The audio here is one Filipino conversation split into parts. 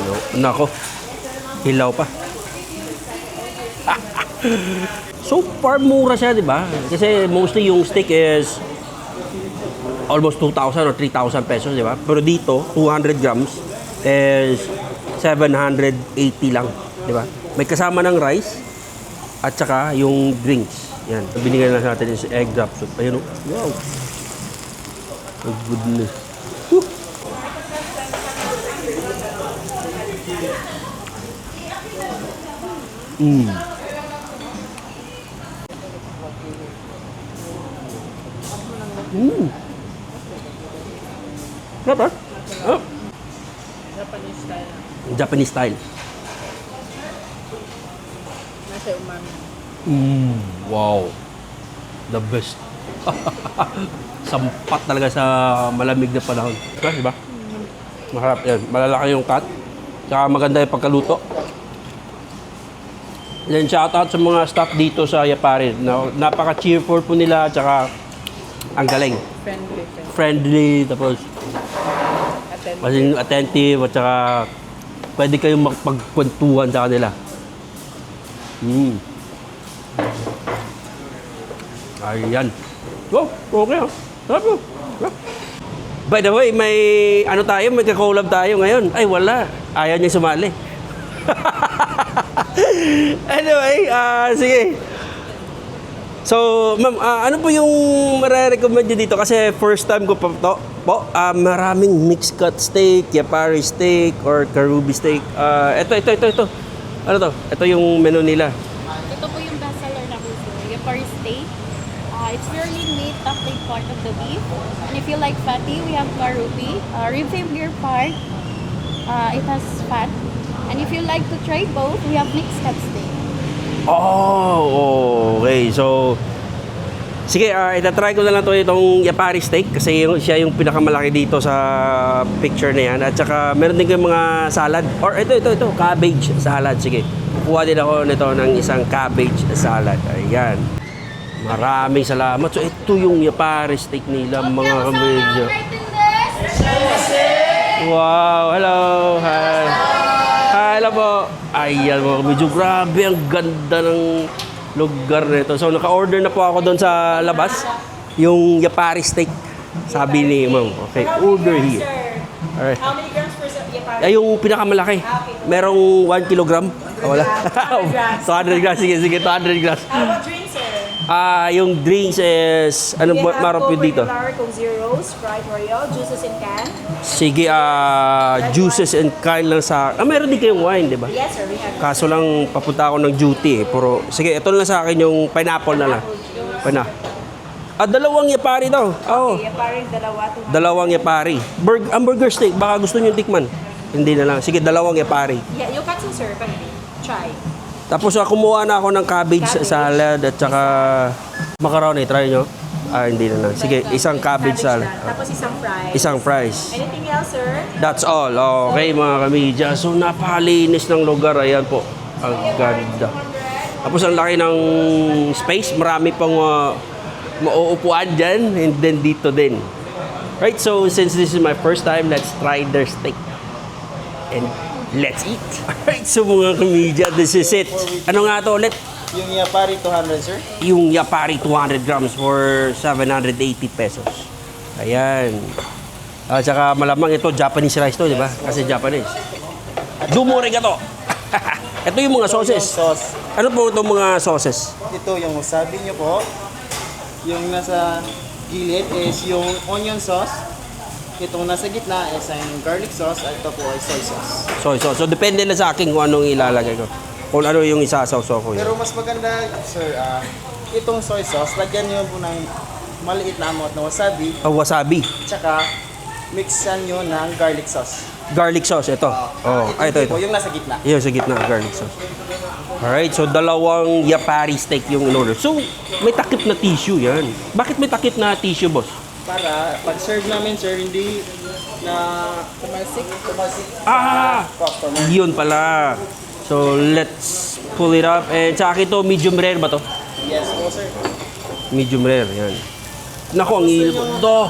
no? Nako, hilaw pa. So far, mura siya, di ba? Kasi mostly yung steak is almost 2,000 or 3,000 pesos, di ba? Pero dito, 200 grams is 780 lang, di ba? May kasama ng rice at saka yung drinks. Yan, binigay na natin is egg drop soup. Ayun, oh. Wow. Oh, goodness. Woo. Kenapa? Oh. Japanese style. Japanese style. Nasa umami. Wow. The best. Sampat talaga sa malamig na panahon. Diba? Maharap yan. Malalaki yung cut. Tsaka maganda yung pagkaluto. Then shoutout sa mga staff dito sa Yapari. Napaka-cheerful po nila. Tsaka ang galing. Friendly. Tapos attentive. At tsaka pwede kayong magpagkwentuhan sa kanila. Ayan. Oh, okay ah. Sarap yun. By the way, may ano tayo, may kakolab tayo ngayon. Ay, wala. Ayaw niya sumali. Anyway, sige. So, ma'am, ano po yung mare-recommend nyo dito? Kasi first time ko pa to. Maraming mixed cut steak, Yapari steak, or Karubi steak. Ito. Ano to? Ito yung menu nila. Ito po yung bestseller na gusto. Yapari steak. It's purely meat, top leg part of the beef. And if you like fatty, we have Karubi. Rib finger part. It has fat. And if you like to try both, we have mixed cut steak. Oh, okay. So, sige, itatry ko na lang itong Yapari steak kasi siya yung pinakamalaki dito sa picture na yan. At saka meron din kayong mga salad. Or ito, cabbage salad. Sige, kukuha din ako nito ng isang cabbage salad. Ayan. Maraming salamat. So, ito yung Yapari steak nila, mga kamedyo. Wow, hello. Hi. Hi, hello po. Ayan, mga kamedyo. Grabe, ang ganda ng lugar nito. So, naka-order na po ako doon sa labas. Yung Yapari steak. Sabi ni ma'am. Okay, order here. Alright. How many grams per Yapari? Ay, yung pinakamalaki. Merong 1 kilogram. Wala. 200 grams. Sige, 200 grams. How about drinks, sir? Yung drinks is, ano ba marap yun dito? Coke Zero, Sprite Royal, juices in can. Sige, juices and kind lang sa... meron din kayong wine, di ba? Yes, sir, we have. Kaso lang, papunta ako ng duty eh. Pero, sige, ito na sa akin yung pineapple na lang. Dalawang Yapari daw. Oo. Okay, Yapari, dalawa. Dalawang Yapari. Hamburger steak, baka gusto nyo tikman. Hindi na lang. Sige, dalawang Yapari. Yeah, yung katsu, sir, try. Tapos kumuha na ako ng cabbage salad at saka macaroni. Try nyo. Hindi na lang. Sige, isang cabbage salad. Tapos isang fries. Isang fries. Anything else, sir? That's all. Okay, mga kamedya. So, napakalinis ng lugar. Ayan po. Ang ganda. Tapos, ang laki ng space. Marami pang mauupuan dyan. And then, dito din. Right? So, since this is my first time, let's try their steak. And let's eat. Alright, so mga kamedya, this is it. Ano nga to ulit? Yung Yapari 200, sir? Yung Yapari 200 grams for 780 pesos. Ayan. At saka malamang ito, Japanese rice to, di ba? Kasi Japanese. Dumurigato. Ito yung mga sauces. Yung sauce. Ano po itong mga sauces? Ito yung wasabi nyo po. Yung nasa gilid is yung onion sauce. Itong nasa gitna is ang garlic sauce at ito po ay soy sauce. So depende na sa akin kung anong ilalagay ko. Kung ano yung isasaw-saw ko yun. Pero mas maganda, sir, itong soy sauce, lagyan nyo po ng maliit na amount na wasabi. Wasabi. Tsaka mixan nyo ng garlic sauce. Garlic sauce, ito. Ito. Po, yung nasa gitna. Yung sa gitna, garlic sauce. Alright, so dalawang Yapari steak yung in-order. So, may takip na tissue yan. Bakit may takip na tissue, boss? Para pag-serve namin, sir, hindi na tumalsik. Customer. Yun pala. So, let's pull it up. And sa akin to, medium rare ba to? Yes po, sir. Medium rare, yan. Naku, ang hilip ko.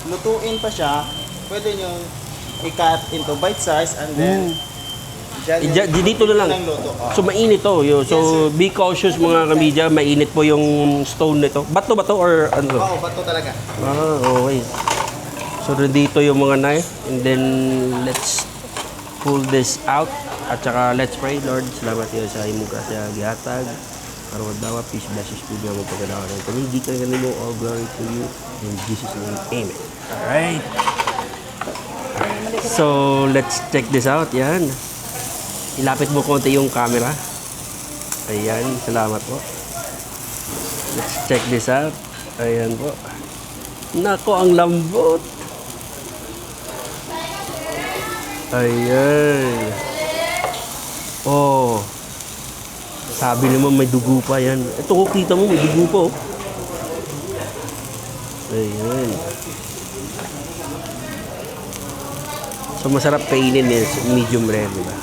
Lutuin pa siya, pwede nyo i-cut into bite size and then Dito na lang. Luto. So mainit to. So be cautious mga kamidya, mainit po yung stone nito. Bato ba to or ano to? Oo, bato talaga. Okay. So dito yung mga knife and then let's pull this out at saka let's pray. Lord, salamat kayo sa imong grasya gihatag. Karon dawa peace blesses po niyo mo pagkadawa ng panigid ka kanimo, all glory to you in Jesus name. Amen. Alright. So let's check this out. Yan. Ilapit mo konti yung camera. Ayan, salamat po. Let's check this out. Ayan po. Nako, ang lambot. Ayan. Oh. Sabi naman may dugo pa yan. Ito ko, kita mo, may dugo pa oh. Ayan. So masarap kainin is medium rare, diba?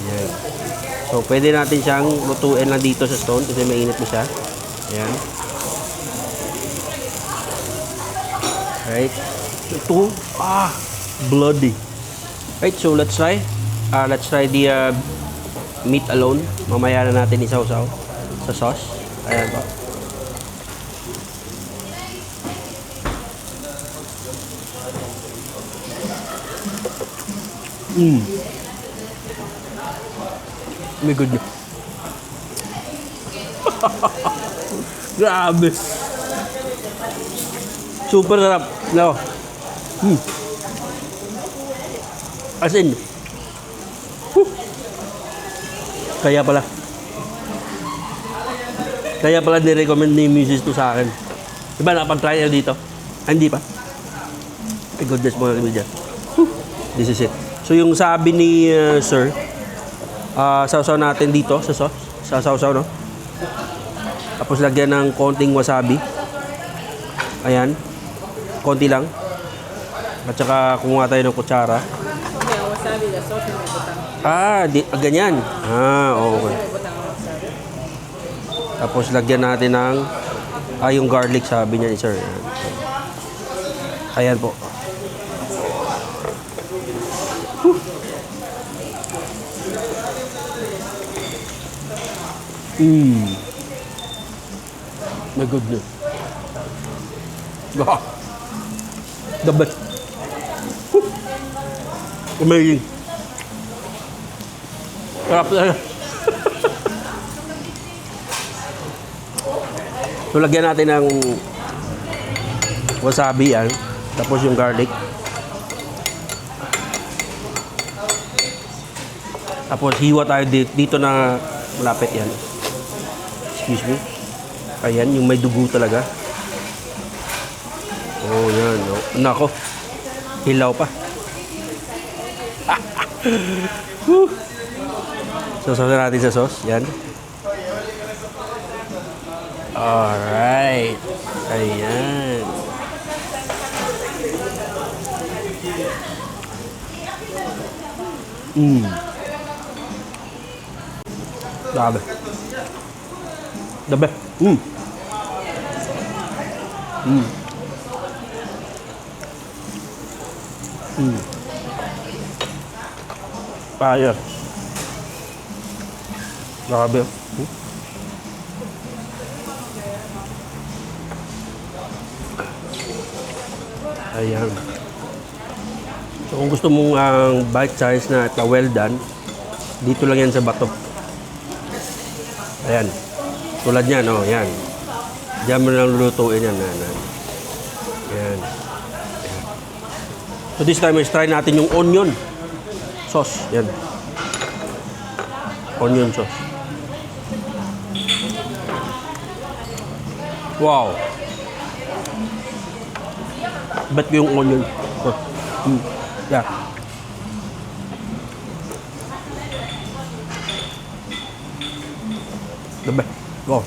Ayan. So pwede natin siyang lutuin lang dito sa stone kasi mainit mo siya. Ayan. Right. Ito, bloody. Right, so let's try. Let's try the meat alone. Mamaya na natin isaw-saw sa sauce. Ayan po. My goodness. Grabe. Super sarap. No. As in. Kaya pala ni-recommend ni Mrs. to sa akin. Diba napag-try dito? Hindi pa. My goodness mga kamidya. This is it. So yung sabi ni Sir, sausaw natin dito sa sauce. Sausaw, no? Tapos lagyan ng konting wasabi. Ayan. Konti lang. At saka kumuha tayo ng kutsara. Okay, wasabi, the sauce na may butang. Ganyan. Okay. Tapos lagyan natin ng yung garlic sabi niya ni Sir. Ayan po. My goodness. Wow. The best. Amazing. Sarap na. So, lagyan natin ng wasabi yan. Tapos yung garlic. Tapos hiwa tayo dito na malapit yan. Excuse me. Ayan, yung may dugo talaga. Oh, yan. Oh. Nako. Hilaw pa. So, sauce natin sa sauce. Yan. Alright. Ayan. Dami. Dami. Fire. Grabe. Ayan. So kung gusto mong bite size na well done, dito lang yan sa bato. Ayan. Tulad yan, oh, yan. Diyan mo lang lulutuin yan. Ayan. So this time, try natin yung onion sauce. Yan. Onion sauce. Wow. Bet ko yung onion. Yeah. The best. Wow.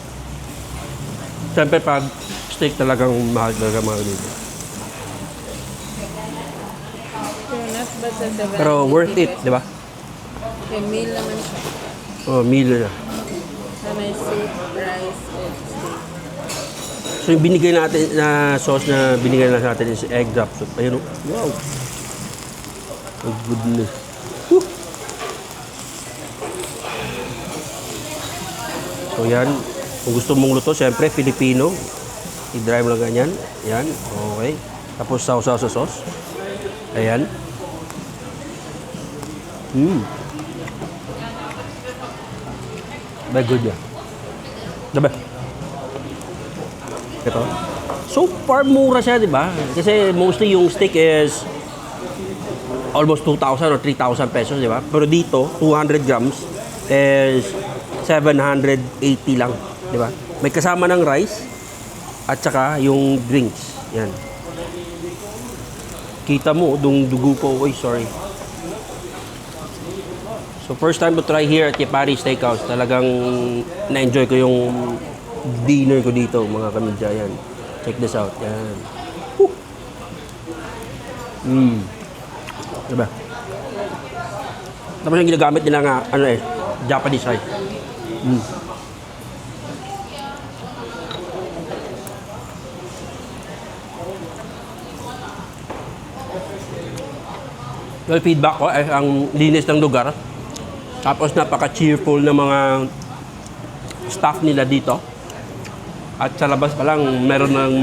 Siyempre pag steak talagang mahal talaga mga dito. Pero worth it, di ba? Okay, meal naman siya. Oh, meal na. Na may soup, rice, and steak. So yung binigay natin na sauce na binigay na natin is egg drop soup. Ayun oh. Wow. Oh goodness. Whew. So yan, kung gusto mong luto, siyempre Filipino. I-dry mo lang ganyan. Yan, okay. Tapos sausaw sa sauce. Ayan. Very good yan. Diba? Ito. So far, mura siya, di ba? Kasi mostly yung steak is almost 2,000 or 3,000 pesos, di ba? Pero dito, 200 grams is 780 lang, di ba? May kasama ng rice at saka yung drinks. Yan. Kita mo, dung dugo ko. Oy, sorry. So first time to try here at Yepari Steakhouse. Talagang na-enjoy ko yung dinner ko dito, mga kamidya. Yan. Check this out. Yan. Woo! Diba? Tapos yung ginagamit nila nga, Japanese rice. Yung feedback ko ay ang linis ng lugar. Tapos napaka-cheerful ng mga staff nila dito. At sa labas pa lang, meron nang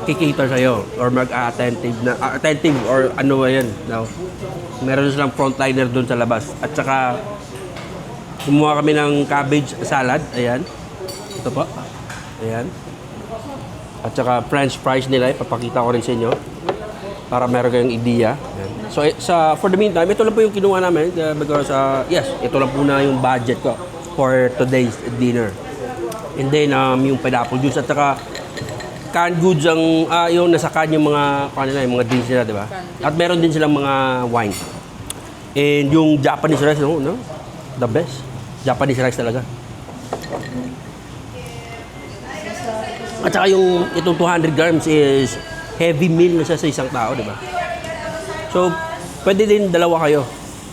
mag-cater sa'yo or attentive or ano yan. No? Meron silang frontliner doon sa labas. At saka, kumuha kami ng cabbage salad. Ayan. Ito po. Ayan. At saka french fries nila. Papakita ko rin sa inyo. Para meron kayong idea. Ayan. So, for the meantime, ito lang po yung kinuha namin. Because, yes, ito lang po na yung budget ko for today's dinner. And then, yung pineapple juice at saka canned goods ang, yung nasa can yung mga, yung mga drinks nila, di ba? At meron din silang mga wine. And yung Japanese rice, no? The best. Japanese rice talaga. At saka yung itong 200 grams is heavy meal na siya sa isang tao, di ba? So, pwede din dalawa kayo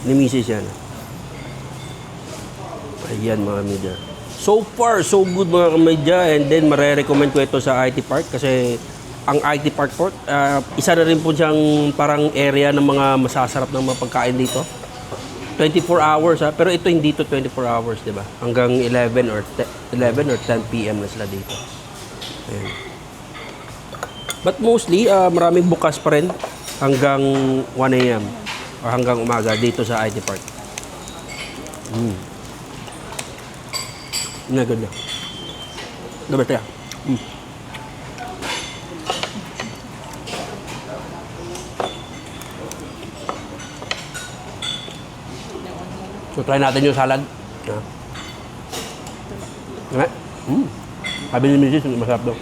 ni Mrs. yan. Ayan mga media. So far, so good mga kamedya. And then, marirecommend ko ito sa IT Park kasi ang IT Park Port, isa na rin po siyang parang area ng mga masasarap ng mga pagkain dito. 24 hours ha, pero ito hindi to 24 hours, di ba? Hanggang 11 or 10 p.m. na sila dito. Ayan. But mostly, maraming bukas pa rin hanggang 1 a.m. o hanggang umaga dito sa IT Park. Good na. Diba tayo? So, try natin yung salad. Diba? Sabi ni Mrs. masarap daw.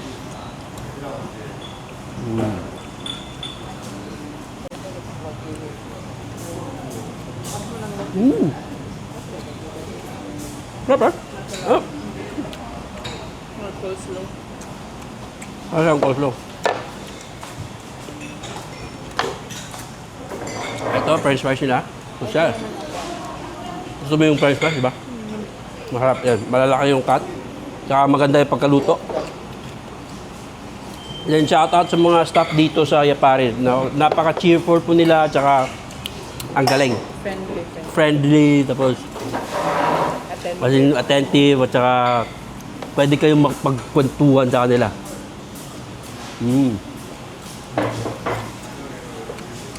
Sarap ha? Coleslaw. Ano ang coleslaw? Ito, french fries nila. Social. Gusto mo yung french fries, di ba? Masarap yan. Malalaki yung cut. Tsaka maganda yung pagkaluto. Then, shoutout sa mga staff dito sa Yepari. Napaka-cheerful po nila. Tsaka, ang galing. Friendly. Tapos, attentive. At tsaka, pwede kayong magpagkwentuhan sa kanila.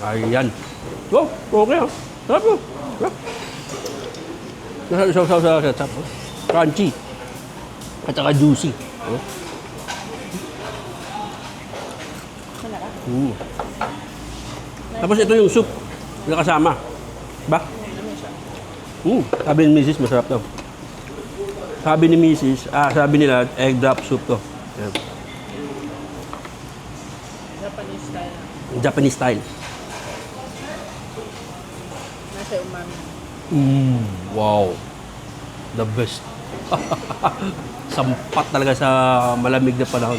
Ayan. Oh, okay ah. Sarap mo. Sarap. Crunchy. At saka juicy. Oh. Tapos ito yung soup na kasama. Ba? Sabi ni Mrs. masarap daw. Sabi ni Mrs. Sabi nila egg drop soup to. Ayan. Japanese style. Japanese style. Nasa umami. Wow. The best. Sampat talaga sa malamig na panahon.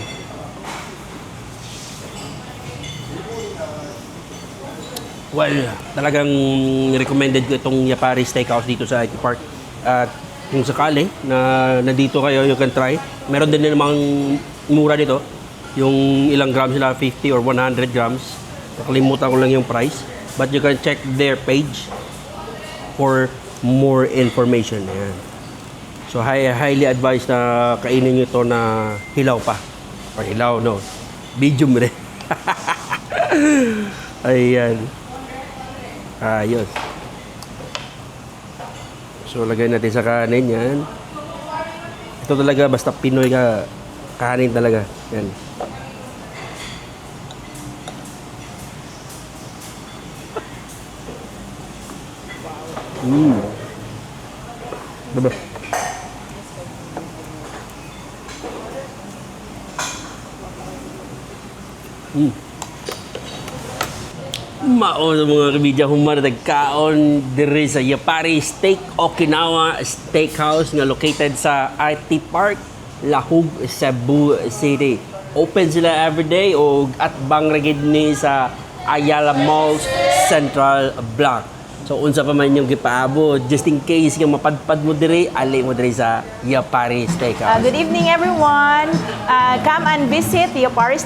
Well, talagang recommended ko itong Yepari Steakhouse dito sa IT Park. At kung sakali na nandito kayo, you can try. Meron din namang mura dito. Yung ilang grams nila, 50 or 100 grams. Nakalimutan ko lang yung price. But you can check their page for more information. Ayan. So highly advised na kainin nyo ito na hilaw pa. Or hilaw, no. Medium rin. Ayan. Ayos. So lagay natin sa kanin yan. Ito talaga basta Pinoy ka, kanin talaga. Yan. Diba? Mao sa mga kabidya humana nagkaon diri sa Yapari Steak Okinawa Steakhouse nga located sa IT Park, Lahug, Cebu City. Open sila everyday o at bang ragid ni sa Ayala Malls Central Block. So unsa pa man yung gipaabot just in case nga mapadpad mo diri, ali mo diri sa Yapari Steakhouse. Good evening, everyone. Come and visit Yapari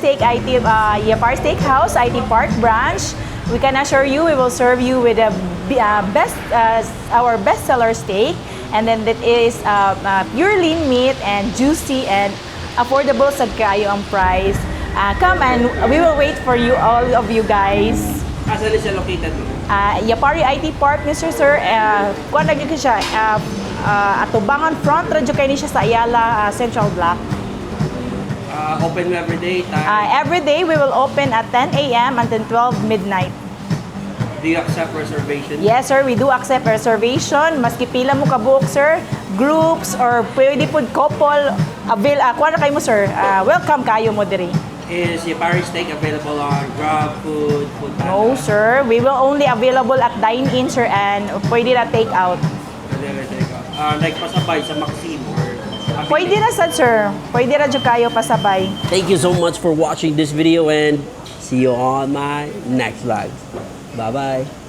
Yapari Steakhouse, IT Park branch. We can assure you we will serve you with our bestseller steak, and then that is pure lean meat and juicy and affordable sa kayo ang price. Come and we will wait for you, all of you guys. Asa siya located? Yapari IT Park, Mr. Sir. Kuan lagi ko siya. Atubangan front, radyo kayo ni siya sa Ayala Central Block. Open every day. Every day we will open at 10 a.m. until 12 midnight. Do you accept reservation? Yes, sir. We do accept reservation. Maski pila mo ka-book, sir. Groups or pwede po couple. Kuha na kayo mo, sir. Welcome kayo mo diri. Is Yapari Steak available on Grab, Food No, sir. We will only available at dine-in, sir, and pwede na take out. Like pasabay sa Maxim or... Pwede na sad, sir. Pwede na dyan kayo pasabay. Thank you so much for watching this video and see you on my next vlog. Bye-bye.